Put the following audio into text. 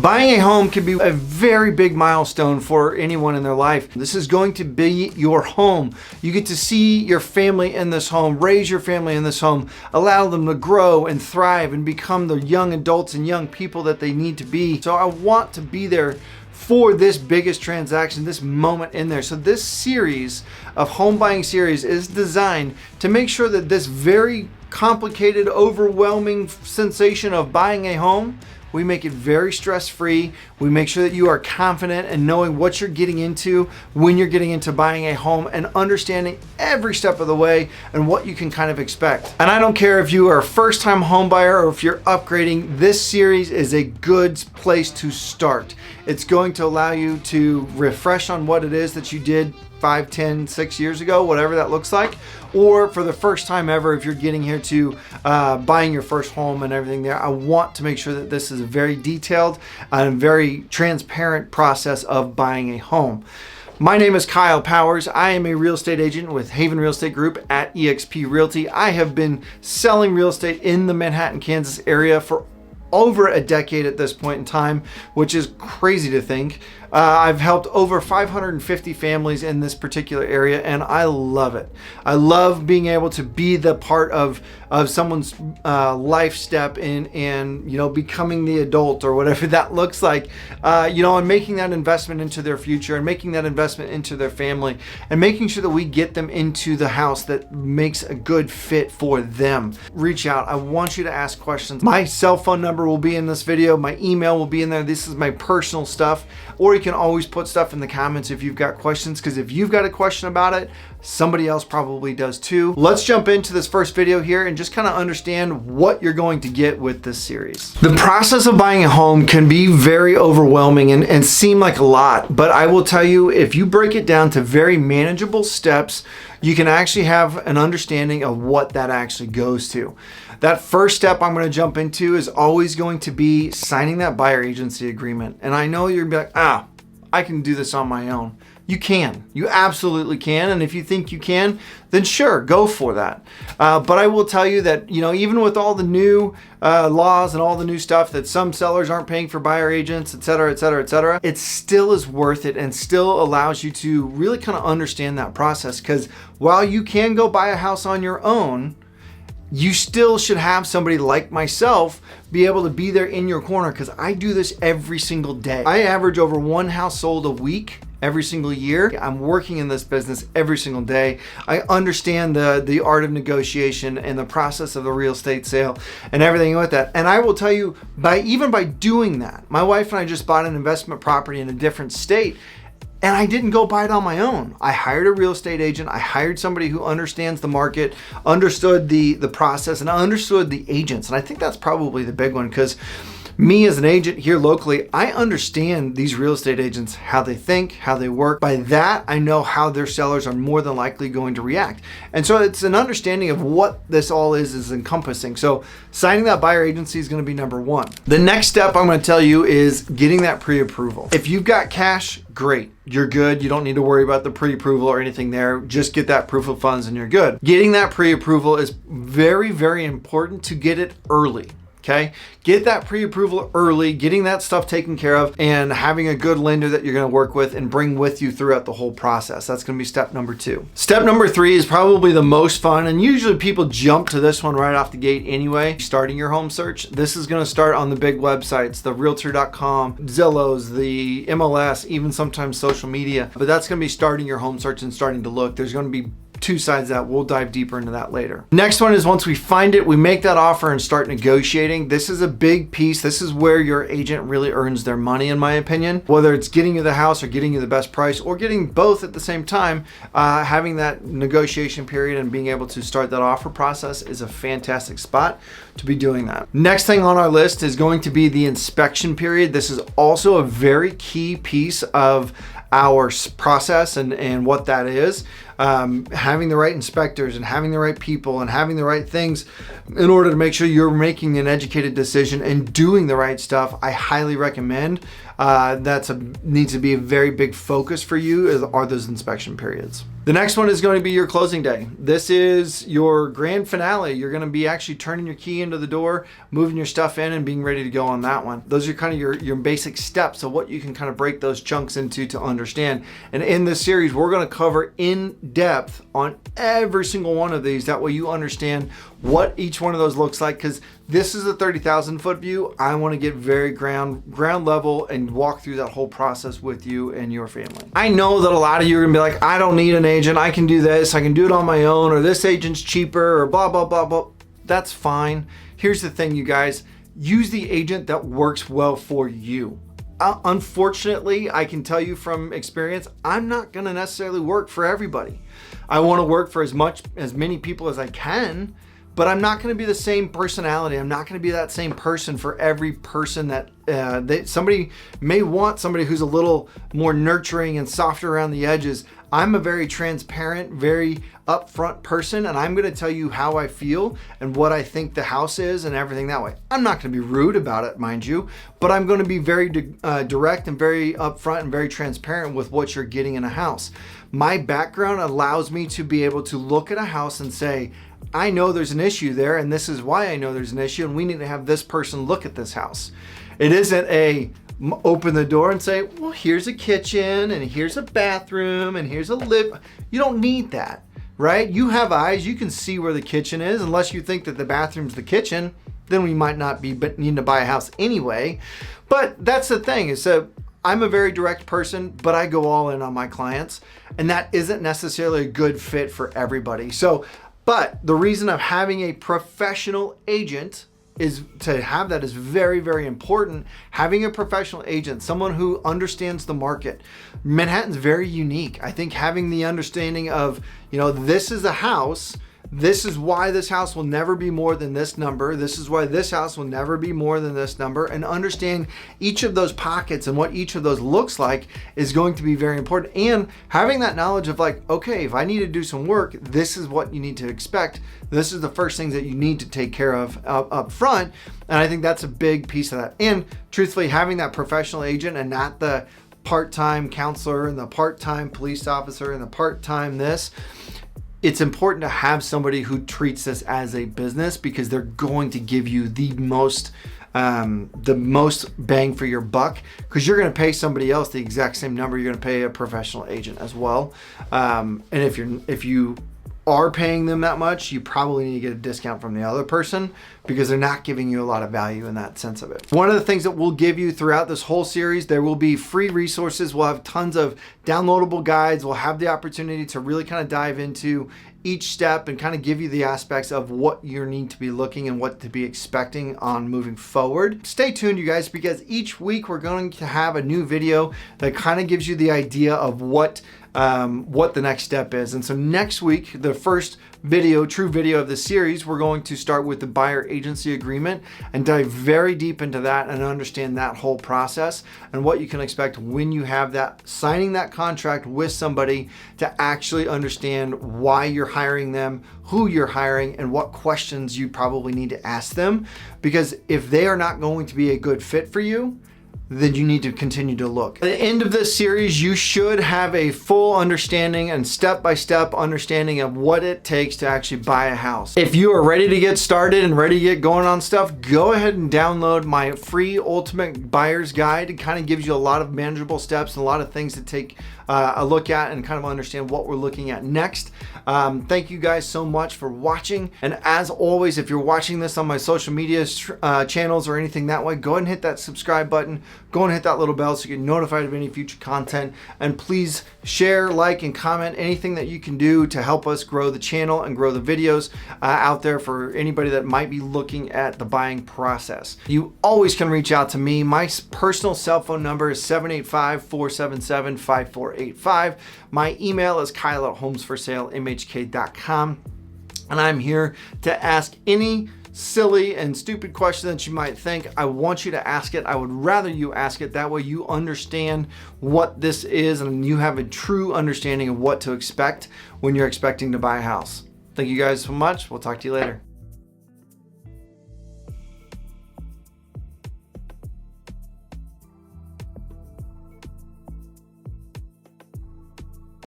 Buying a home can be a very big milestone for anyone in their life. This is going to be your home. You get to see your family in this home, raise your family in this home, allow them to grow and thrive and become the young adults and young people that they need to be. So I want to be there for this biggest transaction, this moment in there. So this series of home buying series is designed to make sure that this very complicated, overwhelming sensation of buying a home, we make it very stress-free. We make sure that you are confident in knowing what you're getting into when you're getting into buying a home and understanding every step of the way and what you can kind of expect. And I don't care if you are a first-time home buyer or if you're upgrading, this series is a good place to start. It's going to allow you to refresh on what it is that you did 5, 10, 6 years ago, whatever that looks like, or for the first time ever, if you're getting here to buying your first home and everything there. I want to make sure that this is a very detailed and very transparent process of buying a home. My name is Kyle Powers. I am a real estate agent with Haven Real Estate Group at eXp Realty. I have been selling real estate in the Manhattan, Kansas area for over a decade at this point in time, which is crazy to think. I've helped over 550 families in this particular area, and I love it. I love being able to be the part of someone's life step in and becoming the adult or whatever that looks like, and making that investment into their future and making that investment into their family and making sure that we get them into the house that makes a good fit for them. Reach out. I want you to ask questions. My cell phone number will be in this video. My email will be in there. This is my personal stuff. Or you can always put stuff in the comments if you've got questions, because if you've got a question about it, somebody else probably does too. Let's jump into this first video here and just kind of understand what you're going to get with this series. The process of buying a home can be very overwhelming and seem like a lot, but I will tell you, if you break it down to very manageable steps, you can actually have an understanding of what that actually goes to. That first step I'm going to jump into is always going to be signing that buyer agency agreement. And I know you're going to be like, I can do this on my own. You can. You absolutely can. And if you think you can, then sure, go for that. But I will tell you that, even with all the new laws and all the new stuff that some sellers aren't paying for buyer agents, et cetera, et cetera, et cetera, it still is worth it and still allows you to really kind of understand that process. Because while you can go buy a house on your own, you still should have somebody like myself be able to be there in your corner, because I do this every single day. I average over one house sold a week every single year. I'm working in this business every single day. I understand the art of negotiation and the process of the real estate sale and everything with that. And I will tell you, even by doing that, my wife and I just bought an investment property in a different state. And I didn't go buy it on my own. I hired a real estate agent. I hired somebody who understands the market, understood the process, and understood the agents. And I think that's probably the big one, because me as an agent here locally, I understand these real estate agents, how they think, how they work. By that, I know how their sellers are more than likely going to react. And so it's an understanding of what this all is encompassing. So signing that buyer agency is going to be number one. The next step I'm going to tell you is getting that pre-approval. If you've got cash, great. You're good. You don't need to worry about the pre-approval or anything there. Just get that proof of funds and you're good. Getting that pre-approval is very, very important to get it early. Okay, get that pre-approval early, getting that stuff taken care of, and having a good lender that you're going to work with and bring with you throughout the whole process. That's going to be step number 2. Step number 3 is probably the most fun, and usually people jump to this one right off the gate anyway. Starting your home search. This is going to start on the big websites, the Realtor.com, Zillow's, the MLS, even sometimes social media. But that's going to be starting your home search and starting to look. There's going to be 2 sides of that. We'll dive deeper into that later. Next one is, once we find it, we make that offer and start negotiating. This is a big piece. This is where your agent really earns their money, in my opinion. Whether it's getting you the house or getting you the best price or getting both at the same time, having that negotiation period and being able to start that offer process is a fantastic spot to be doing that. Next thing on our list is going to be the inspection period. This is also a very key piece of our process and what that is. Having the right inspectors and having the right people and having the right things in order to make sure you're making an educated decision and doing the right stuff, I highly recommend. Needs to be a very big focus for you, are those inspection periods. The next one is going to be your closing day. This is your grand finale. You're going to be actually turning your key into the door, moving your stuff in, and being ready to go on that one. Those are kind of your basic steps of what you can kind of break those chunks into to understand. And in this series, we're going to cover in depth on every single one of these. That way you understand what each one of those looks like, because this is a 30,000 foot view. I want to get very ground level and walk through that whole process with you and your family. I know that a lot of you are gonna be like, I don't need an agent. I can do this. I can do it on my own, or this agent's cheaper, or blah, blah, blah, blah. That's fine. Here's the thing, you guys, use the agent that works well for you. Unfortunately, I can tell you from experience, I'm not gonna necessarily work for everybody. I wanna work for as many people as I can, but I'm not going to be the same personality. I'm not going to be that same person for every person that somebody may want somebody who's a little more nurturing and softer around the edges. I'm a very transparent, very upfront person, and I'm going to tell you how I feel and what I think the house is and everything that way. I'm not going to be rude about it, mind you, but I'm going to be very direct and very upfront and very transparent with what you're getting in a house. My background allows me to be able to look at a house and say, I know there's an issue there, and this is why I know there's an issue, and we need to have this person look at this house. It isn't a open the door and say, well, here's a kitchen, and here's a bathroom, and here's a live. You don't need that, right? You have eyes. You can see where the kitchen is. Unless you think that the bathroom's the kitchen, then we might not be needing to buy a house anyway. But that's the thing, is that I'm a very direct person, but I go all in on my clients, and that isn't necessarily a good fit for everybody. But the reason of having a professional agent is to have that is very, very important. Having a professional agent, someone who understands the market. Manhattan's very unique. I think having the understanding of, this is a house. This is why this house will never be more than this number. This is why this house will never be more than this number. And understand each of those pockets and what each of those looks like is going to be very important. And having that knowledge of like, okay, if I need to do some work, this is what you need to expect. This is the first things that you need to take care of up front. And I think that's a big piece of that. And truthfully, having that professional agent and not the part-time counselor and the part-time police officer and the part-time this, it's important to have somebody who treats this as a business, because they're going to give you the most bang for your buck, because you're going to pay somebody else the exact same number you're going to pay a professional agent as well. And if you are paying them that much, you probably need to get a discount from the other person, because they're not giving you a lot of value in that sense of it. One of the things that we'll give you throughout this whole series, there will be free resources. We'll have tons of downloadable guides. We'll have the opportunity to really kind of dive into each step and kind of give you the aspects of what you need to be looking and what to be expecting on moving forward. Stay tuned, you guys, because each week we're going to have a new video that kind of gives you the idea of what the next step is. And so next week, the first true video of the series, we're going to start with the buyer agency agreement and dive very deep into that and understand that whole process and what you can expect when you have that, signing that contract with somebody, to actually understand why you're hiring them, who you're hiring, and what questions you probably need to ask them. Because if they are not going to be a good fit for you, then you need to continue to look. At the end of this series, you should have a full understanding and step-by-step understanding of what it takes to actually buy a house. If you are ready to get started and ready to get going on stuff, go ahead and download my free Ultimate Buyer's Guide. It kind of gives you a lot of manageable steps and a lot of things to take a look at and kind of understand what we're looking at next. Thank you guys so much for watching. And as always, if you're watching this on my social media channels or anything that way, go ahead and hit that subscribe button. Go and hit that little bell so you get notified of any future content. And please share, like, and comment anything that you can do to help us grow the channel and grow the videos out there for anybody that might be looking at the buying process. You always can reach out to me. My personal cell phone number is 785-477-5485. My email is kyle@homesforsalemhk.com. And I'm here to ask any silly and stupid question that you might think. I want you to ask it. I would rather you ask it. That way you understand what this is and you have a true understanding of what to expect when you're expecting to buy a house. Thank you guys so much. We'll talk to you later.